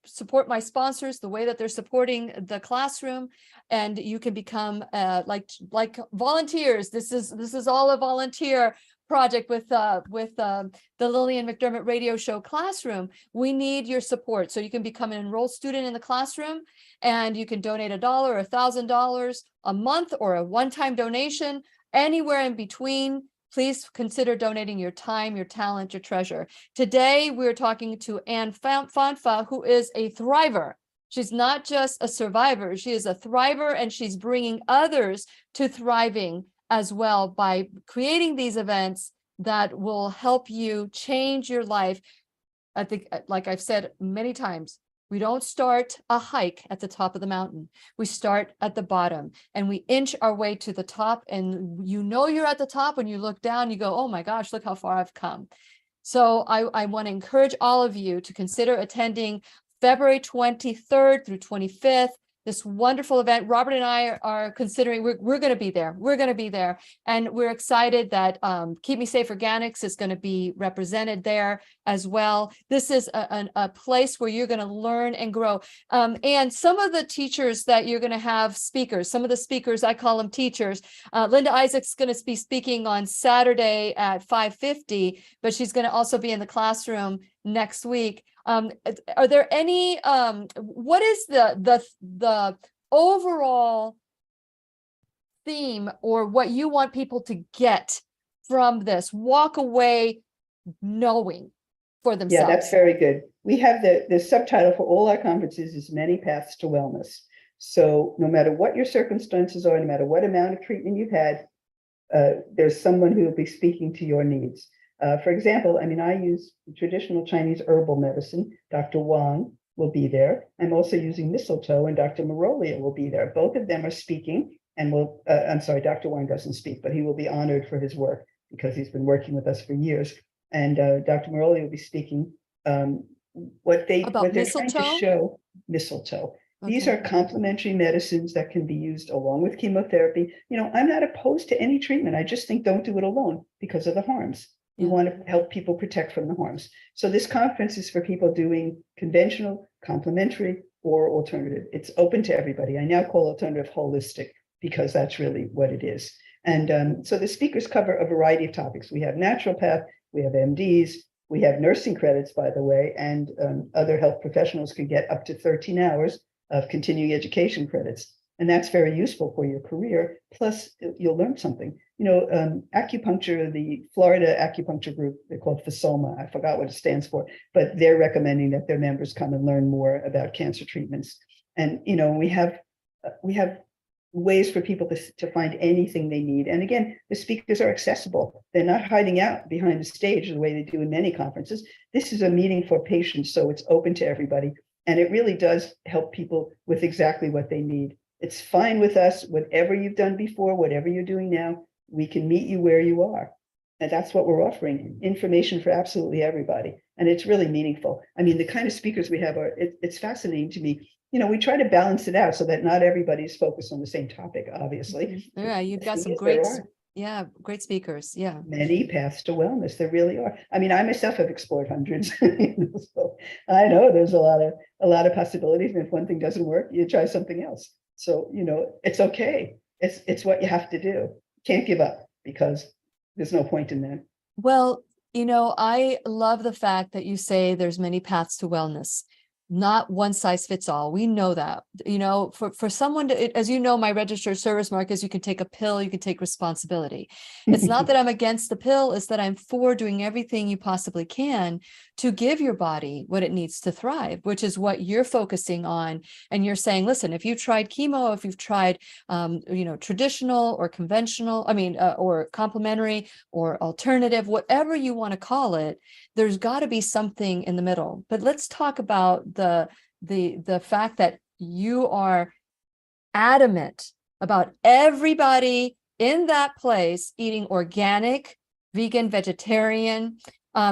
my sponsors the way that they're supporting the classroom. And you can become like volunteers. This is all a volunteer project with the Lillian McDermott radio show classroom. We need your support, so you can become an enrolled student in the classroom, and you can donate $1 or $1,000 a month, or a one-time donation, anywhere in between. Please consider donating your time, your talent, your treasure. Today, we're talking to Anne Fonfa, who is a thriver. She's not just a survivor, she is a thriver, and she's bringing others to thriving as well by creating these events that will help you change your life. I think, like I've said many times, we don't start a hike at the top of the mountain. We start at the bottom, and we inch our way to the top. And you're at the top when you look down, you go, oh my gosh, look how far I've come. So I want to encourage all of you to consider attending February 23rd through 25th. This wonderful event. Robert and I are considering, we're going to be there. We're going to be there. And we're excited that Keep Me Safe Organics is going to be represented there as well. This is a place where you're going to learn and grow. And some of the teachers that you're going to have speakers, some of the speakers, I call them teachers. Linda Isaac's going to be speaking on Saturday at 5:50, but she's going to also be in the classroom next week. Are there any, what is the overall theme, or what you want people to get from this, walk away knowing for themselves? Yeah, that's very good. We have the subtitle for all our conferences is Many Paths to Wellness. So no matter what your circumstances are, no matter what amount of treatment you've had, there's someone who will be speaking to your needs. For example, I use traditional Chinese herbal medicine. Dr. Wang will be there. I'm also using mistletoe, and Dr. Merolia will be there. Both of them are speaking, and I'm sorry, Dr. Wang doesn't speak, but he will be honored for his work because he's been working with us for years. And Dr. Merolia will be speaking what they're trying to show. Mistletoe. Okay. These are complementary medicines that can be used along with chemotherapy. I'm not opposed to any treatment. I just think don't do it alone because of the harms. We want to help people protect from the harms. So this conference is for people doing conventional, complementary, or alternative. It's open to everybody. I now call alternative holistic because that's really what it is. And so the speakers cover a variety of topics. We have naturopath, we have MDs, We have nursing credits, by the way, and other health professionals can get up to 13 hours of continuing education credits. And that's very useful for your career. Plus, you'll learn something. Acupuncture, the Florida acupuncture group, they're called FASOMA. I forgot what it stands for, but they're recommending that their members come and learn more about cancer treatments. And, we have ways for people to find anything they need. And again, the speakers are accessible. They're not hiding out behind the stage the way they do in many conferences. This is a meeting for patients, so it's open to everybody. And it really does help people with exactly what they need. It's fine with us, whatever you've done before, whatever you're doing now, we can meet you where you are. And that's what we're offering, information for absolutely everybody. And it's really meaningful. I mean, the kind of speakers we have it's fascinating to me. We try to balance it out so that not everybody's focused on the same topic, obviously. Yeah, you've got some great speakers. Yeah. Many paths to wellness. There really are. I mean, I myself have explored hundreds. So I know there's a lot of possibilities. And if one thing doesn't work, you try something else. So, it's okay. It's what you have to do. Can't give up, because there's no point in that. Well, I love the fact that you say there's many paths to wellness. Not one size fits all. We know that, for someone to, as my registered service mark is you can take a pill, you can take responsibility. It's not that I'm against the pill, it's that I'm for doing everything you possibly can to give your body what it needs to thrive, which is what you're focusing on. And you're saying, listen, if you've tried chemo, if you've tried, traditional or conventional, or complementary or alternative, whatever you want to call it, there's got to be something in the middle. But let's talk about the fact that you are adamant about everybody in that place eating organic, vegan, vegetarian.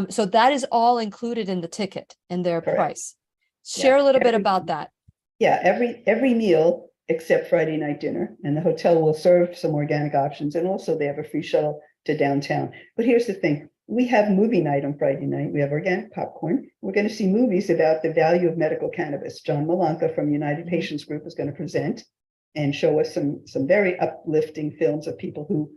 So that is all included in the ticket and their Correct. Price. Share a little bit about that. Yeah, every meal except Friday night dinner, and the hotel will serve some organic options, and also they have a free shuttle to downtown. But here's the thing. We have movie night on Friday night. We have organic popcorn. We're going to see movies about the value of medical cannabis. John Malanka from United Patients Group is going to present and show us some very uplifting films of people who,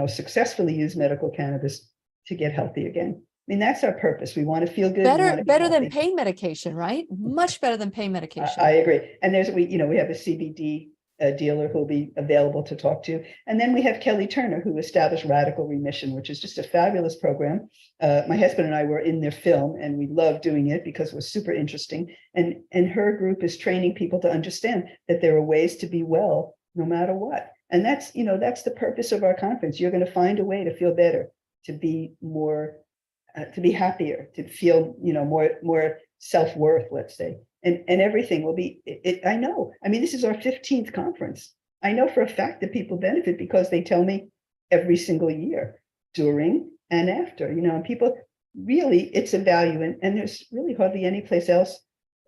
successfully use medical cannabis to get healthy again. I mean, that's our purpose. We want to feel good. Better than pain medication, right? Much better than pain medication. I agree. And we have a CBD dealer who'll be available to talk to. And then we have Kelly Turner, who established Radical Remission, which is just a fabulous program. My husband and I were in their film, and we loved doing it because it was super interesting. And her group is training people to understand that there are ways to be well no matter what. And that's the purpose of our conference. You're going to find a way to feel better, to be more, to be happier, to feel, more self-worth, let's say. And everything will be, I know. I mean, this is our 15th conference. I know for a fact that people benefit because they tell me every single year, during and after, and people really, it's a value. And there's really hardly any place else,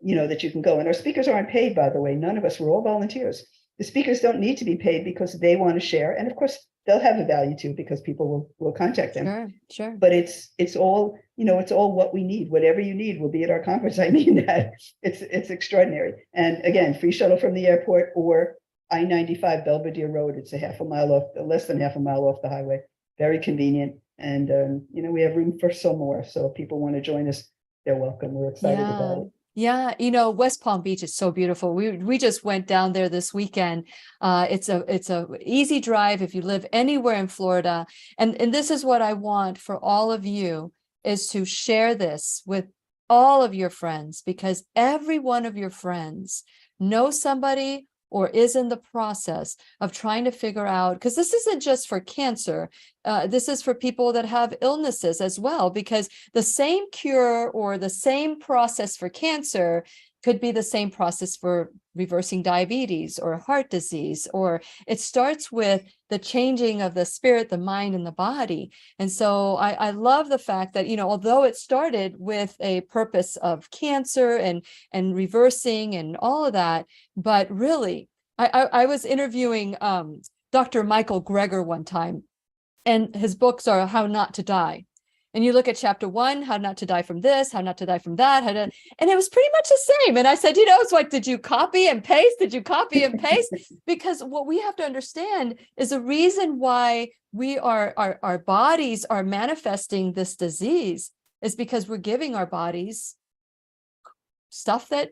that you can go. And our speakers aren't paid, by the way. None of us, we're all volunteers. The speakers don't need to be paid because they want to share. And of course, they'll have a value too, because people will contact them. Sure. But it's all, it's all what we need. Whatever you need will be at our conference. I mean that. It's extraordinary. And again, free shuttle from the airport or I-95 Belvedere Road. It's less than half a mile off the highway. Very convenient. And we have room for some more. So if people want to join us, they're welcome. We're excited about it. Yeah, West Palm Beach is so beautiful. We just went down there this weekend. It's a easy drive if you live anywhere in Florida. And this is what I want for all of you, is to share this with all of your friends, because every one of your friends knows somebody or is in the process of trying to figure out, because this isn't just for cancer, this is for people that have illnesses as well, because the same cure or the same process for cancer could be the same process for reversing diabetes or heart disease, or it starts with the changing of the spirit, the mind, and the body. And so I love the fact that, although it started with a purpose of cancer and reversing and all of that, but really, I was interviewing Dr. Michael Greger one time, and his books are How Not to Die. And you look at chapter 1, how not to die from this, how not to die from that, and it was pretty much the same. And I said, it's like, did you copy and paste? Did you copy and paste? Because what we have to understand is the reason why our bodies are manifesting this disease is because we're giving our bodies stuff that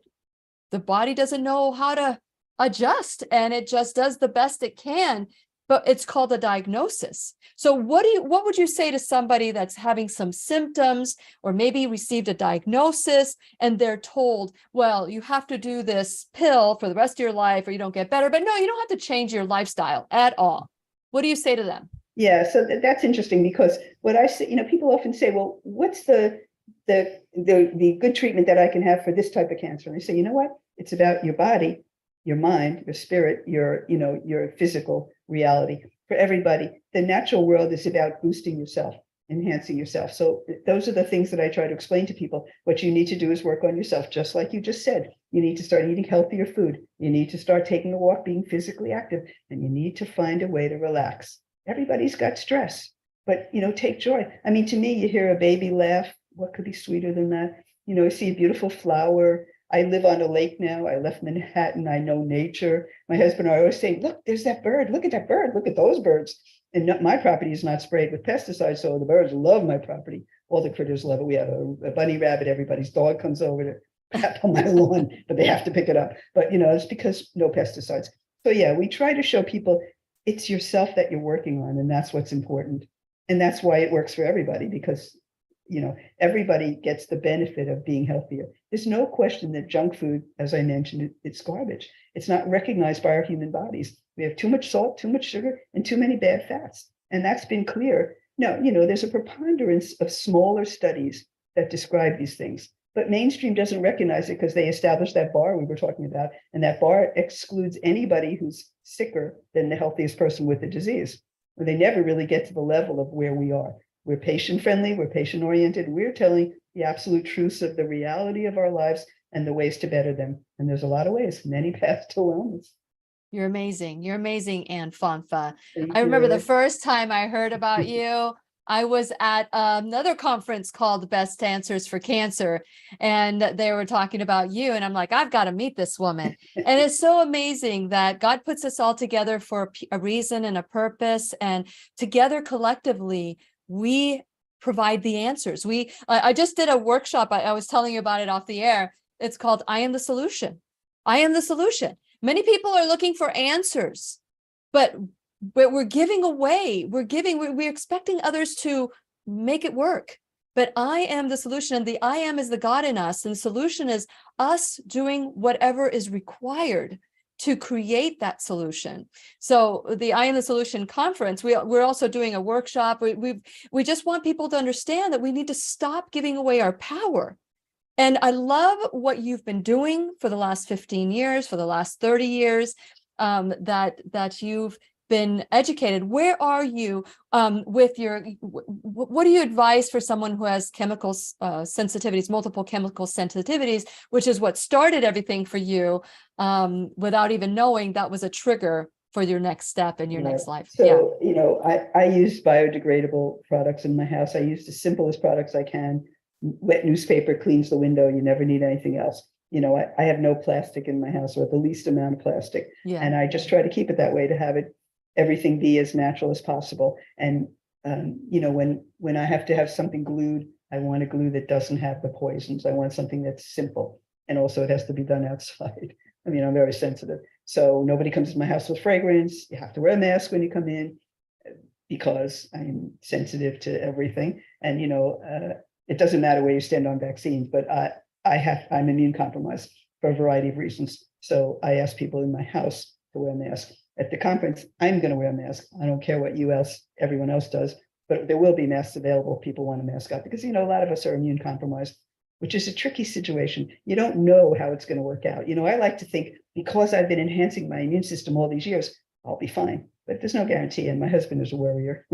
the body doesn't know how to adjust, and it just does the best it can, but it's called a diagnosis. So what would you say to somebody that's having some symptoms, or maybe received a diagnosis and they're told, well, you have to do this pill for the rest of your life or you don't get better, but no, you don't have to change your lifestyle at all. What do you say to them? Yeah, so that's interesting, because what I say, people often say, well, what's the good treatment that I can have for this type of cancer? And I say, you know what? It's about your body, your mind, your spirit, your physical reality. For everybody, the natural world is about boosting yourself, enhancing yourself. So those are the things that I try to explain to people. What you need to do is work on yourself, just like you just said. You need to start eating healthier food. You need to start taking a walk, being physically active, and you need to find a way to relax. Everybody's got stress, but take joy. I mean, to me, you hear a baby laugh. What could be sweeter than that? You see a beautiful flower. I live on a lake now. I left Manhattan. I know nature. My husband and I always say, look, there's that bird. Look at that bird. Look at those birds. And my property is not sprayed with pesticides, so the birds love my property. All the critters love it. We have a bunny rabbit. Everybody's dog comes over to pat on my lawn, but they have to pick it up. But, it's because no pesticides. So, yeah, we try to show people it's yourself that you're working on, and that's what's important. And that's why it works for everybody, because everybody gets the benefit of being healthier. There's no question that junk food, as I mentioned, it's garbage. It's not recognized by our human bodies. We have too much salt, too much sugar, and too many bad fats. And that's been clear. Now, there's a preponderance of smaller studies that describe these things, but mainstream doesn't recognize it because they established that bar we were talking about, and that bar excludes anybody who's sicker than the healthiest person with the disease. They never really get to the level of where we are. We're patient-friendly, we're patient-oriented, we're telling the absolute truths of the reality of our lives and the ways to better them. And there's a lot of ways, many paths to wellness. You're amazing. You're amazing, Anne Fonfa. Thank I remember you. the first time I heard about you, I was at another conference called Best Answers for Cancer, and they were talking about you. And I'm like, I've got to meet this woman. And it's so amazing that God puts us all together for a reason and a purpose. And together collectively, we provide the answers. I just did a workshop. I was telling you about it off the air. It's called I Am the Solution. I am the solution. Many people are looking for answers, but we're giving away. We're expecting others to make it work. But I am the solution, and the I am is the God in us, and the solution is us doing whatever is required to create that solution. So the I Am the Solution conference, we're also doing a workshop. We just want people to understand that we need to stop giving away our power. And I love what you've been doing for the last 15 years, for the last 30 years, that you've been educated. Where are you with what do you advise for someone who has chemical sensitivities, multiple chemical sensitivities, which is what started everything for you, without even knowing that was a trigger for your next step in your next life? So, I use biodegradable products in my house. I use the simplest products I can. Wet newspaper cleans the window. You never need anything else. I have no plastic in my house, or the least amount of plastic. Yeah. And I just try to keep it that way, to have everything be as natural as possible. And, when I have to have something glued, I want a glue that doesn't have the poisons. I want something that's simple. And also it has to be done outside. I mean, I'm very sensitive. So nobody comes to my house with fragrance. You have to wear a mask when you come in, because I'm sensitive to everything. And, it doesn't matter where you stand on vaccines, but I'm immune compromised for a variety of reasons. So I ask people in my house to wear a mask. At the conference, I'm going to wear a mask. I don't care what everyone else does, but there will be masks available if people want to mask up, because, a lot of us are immune compromised, which is a tricky situation. You don't know how it's going to work out. I like to think, because I've been enhancing my immune system all these years, I'll be fine, but there's no guarantee. And my husband is a worrier.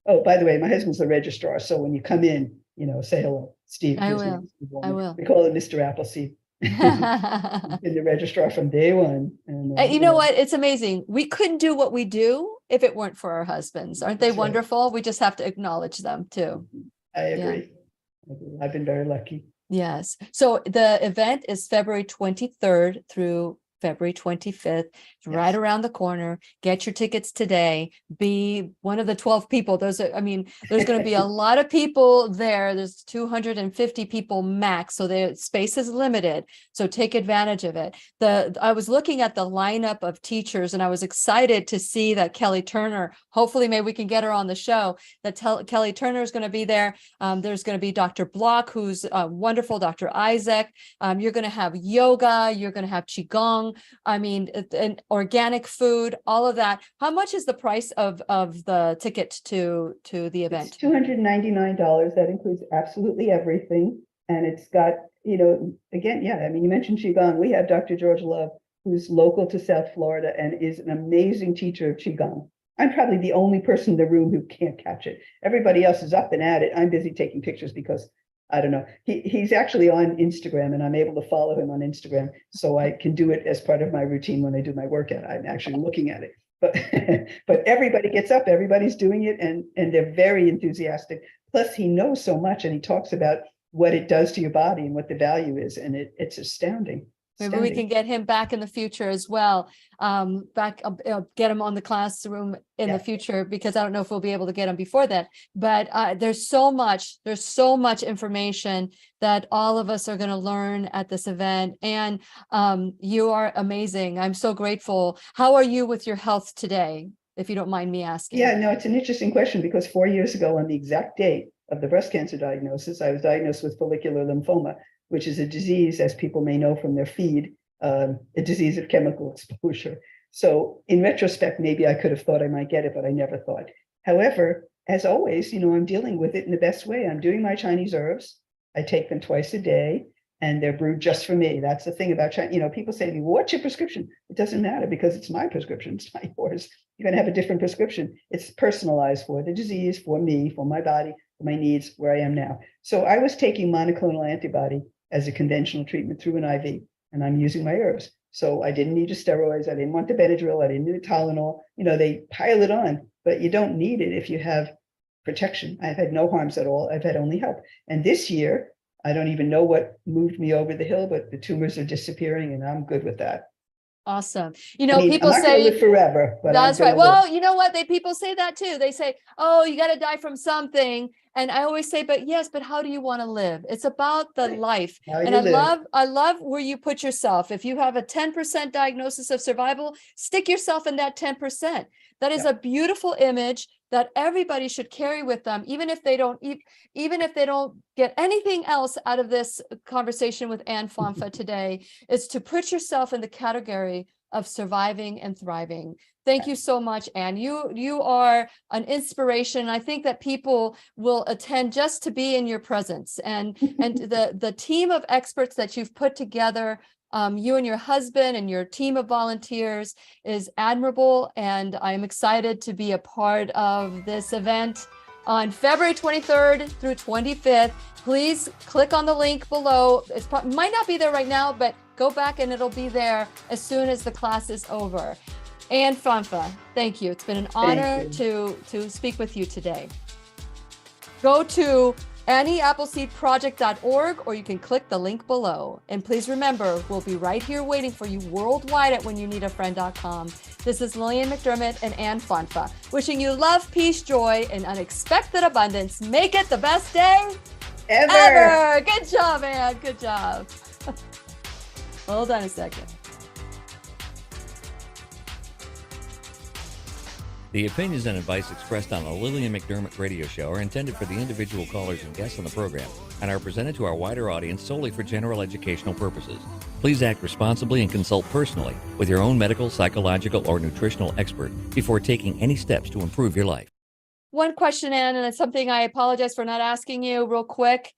Oh, by the way, my husband's the registrar. So when you come in, say hello, Steve. I will. We call him Mr. Appleseed. He's been the registrar from day one. And you know what? It's amazing. We couldn't do what we do if it weren't for our husbands. Aren't they wonderful? We just have to acknowledge them too. I agree. I've been very lucky. Yes. So the event is February 23rd through February 25th. It's right Yes. around the corner. Get your tickets today. Be one of the 12 people. There's going to be a lot of people there. There's 250 people max. So the space is limited. So take advantage of it. I was looking at the lineup of teachers and I was excited to see that Kelly Turner, hopefully maybe we can get her on the show, that Kelly Turner is going to be there. There's going to be Dr. Block, who's wonderful, Dr. Isaac. You're going to have yoga, you're going to have Qigong, and organic food, all of that. How much is the price of the ticket to the event? It's $299. That includes absolutely everything. And it's got, again, yeah, you mentioned Qigong. We have Dr. George Love, who's local to South Florida and is an amazing teacher of Qigong. I'm probably the only person in the room who can't catch it. Everybody else is up and at it. I'm busy taking pictures because I don't know. He's actually on Instagram and I'm able to follow him on Instagram. So I can do it as part of my routine when I do my workout. I'm actually looking at it. But everybody gets up, everybody's doing it, and they're very enthusiastic. Plus, he knows so much and he talks about what it does to your body and what the value is. And it's astounding. Maybe we can get him back in the future as well. Get him on the classroom in the future, because I don't know if we'll be able to get him before that. But there's so much information that all of us are going to learn at this event. And you are amazing. I'm so grateful. How are you with your health today, if you don't mind me asking? Yeah, no, it's an interesting question, because 4 years ago, on the exact date of the breast cancer diagnosis, I was diagnosed with follicular lymphoma, which is a disease, as people may know from their feed, a disease of chemical exposure. So in retrospect, maybe I could have thought I might get it, but I never thought. However, as always, I'm dealing with it in the best way. I'm doing my Chinese herbs. I take them twice a day and they're brewed just for me. That's the thing about China. People say to me, what's your prescription? It doesn't matter, because it's my prescription. It's not yours. You're going to have a different prescription. It's personalized for the disease, for me, for my body, for my needs, where I am now. So I was taking monoclonal antibody as a conventional treatment through an IV, and I'm using my herbs. So I didn't need the steroids. I didn't want the Benadryl. I didn't need the Tylenol. They pile it on, but you don't need it if you have protection. I've had no harms at all. I've had only help. And this year, I don't even know what moved me over the hill, but the tumors are disappearing and I'm good with that. Awesome. People I'm not say gonna live forever, but that's right. Well, you know what? People say that too. They say, oh, you got to die from something. And I always say, but how do you want to live? It's about the life. And I love where you put yourself. If you have a 10% diagnosis of survival, stick yourself in that 10%. That is a beautiful image that everybody should carry with them, even if they don't get anything else out of this conversation with Anne Fonfa today, is to put yourself in the category of surviving and thriving. Thank you so much, Anne. You are an inspiration. I think that people will attend just to be in your presence, and the team of experts that you've put together, you and your husband and your team of volunteers, is admirable. And I'm excited to be a part of this event on February 23rd through 25th. Please click on the link below. It might not be there right now, but go back and it'll be there as soon as the class is over. Anne Fonfa, thank you. It's been an honor to speak with you today. Go to AnnieAppleseedProject.org, or you can click the link below. And please remember, we'll be right here waiting for you worldwide at WhenYouNeedAFriend.com. This is Lillian McDermott and Anne Fonfa, wishing you love, peace, joy, and unexpected abundance. Make it the best day ever. Good job, Anne. Good job. Hold on a second. The opinions and advice expressed on the Lillian McDermott radio show are intended for the individual callers and guests on the program and are presented to our wider audience solely for general educational purposes. Please act responsibly and consult personally with your own medical, psychological, or nutritional expert before taking any steps to improve your life. One question, Anne, and it's something I apologize for not asking you real quick.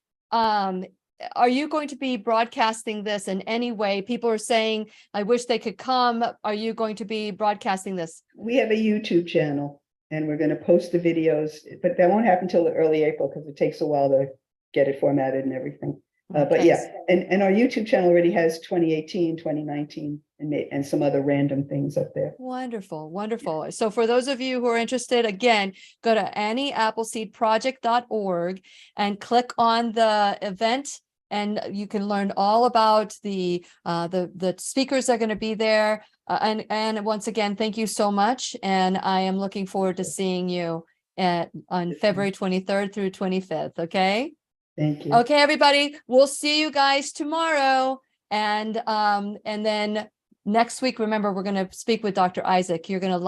Are you going to be broadcasting this in any way? People are saying, I wish they could come. Are you going to be broadcasting this? We have a YouTube channel and we're going to post the videos, but that won't happen until early April because it takes a while to get it formatted and everything. But yeah, and our YouTube channel already has 2018, 2019, and some other random things up there. Wonderful, wonderful. So for those of you who are interested, again, go to AnnieAppleseedProject.org and click on the event and you can learn all about the speakers that are going to be there. And once again, thank you so much. And I am looking forward to seeing you on February 23rd through 25th. Okay. Thank you. Okay, everybody. We'll see you guys tomorrow. And then next week, remember, we're going to speak with Dr. Isaac. You're going to love